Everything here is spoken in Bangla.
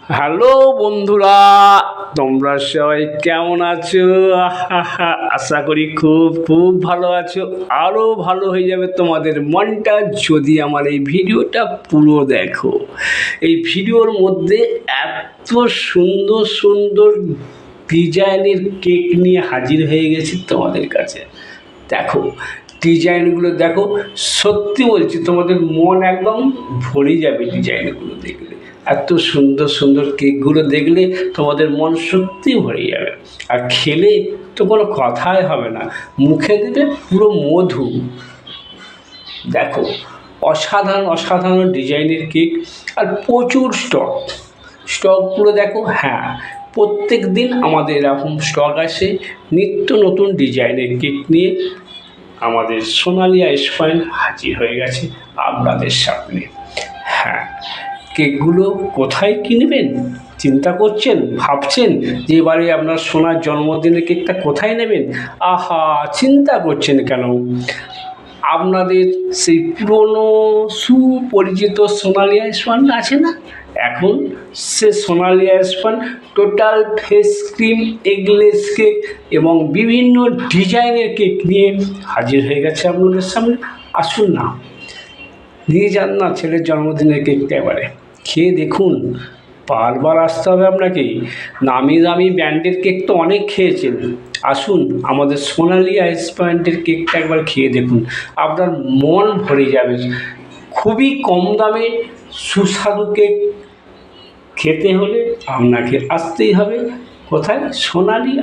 হ্যালো বন্ধুরা, তোমরা সবাই কেমন আছো? আশা করি খুব খুব ভালো আছো। আরও ভালো হয়ে যাবে তোমাদের মনটা যদি আমার এই ভিডিওটা পুরো দেখো। এই ভিডিওর মধ্যে এত সুন্দর সুন্দর ডিজাইনের কেক নিয়ে হাজির হয়ে গেছি তোমাদের কাছে। দেখো ডিজাইনগুলো, দেখো সত্যি বলছি তোমাদের মন একদম ভরে যাবে ডিজাইনগুলো দেখলে। এত সুন্দর সুন্দর কেকগুলো দেখলে তোমাদের মন সত্যি ভরে যাবে, আর খেলে তো কোনো কথাই হবে না, মুখে দেবে পুরো মধু। দেখো অসাধারণ অসাধারণ ডিজাইনের কেক, আর প্রচুর স্টকগুলো দেখো। হ্যাঁ, প্রত্যেক দিন আমাদের এরকম স্টক আসে নিত্য নতুন ডিজাইনের কেক নিয়ে। আমাদের সোনালী আইস পয়েন্ট হাজির হয়ে গেছে আপনাদের সামনে। হ্যাঁ, কেকগুলো কোথায় কিনবেন চিন্তা করছেন, ভাবছেন যে এবারে আপনার সোনার জন্মদিনের কেকটা কোথায় নেবেন? আহা, চিন্তা করছেন কেন? আপনাদের সেই পুরনো সুপরিচিত সোনালী আইস পয়েন্ট আছে না? এখন সে Sonali ice point total face cream, eggless cake এবং বিভিন্ন ডিজাইনের কেক নিয়ে হাজির হয়ে গেছে আপনাদের সামনে। আসুন না, নিয়ে যান না ছেলের জন্মদিনের কেকটা, এবারে খেয়ে দেখুন। বারবার আসতে হবে আপনাকে? নামি দামি ব্র্যান্ডের কেক তো অনেক খেয়েছেন, আসুন আমাদের সোনালী আইস পয়েন্টের কেকটা একবার খেয়ে দেখুন, আপনার মন ভরে যাবে। খুবই কম দামে সুস্বাদু কেক খেতে হলে আপনাকে আসতেই হবে কোথায়? সোনালী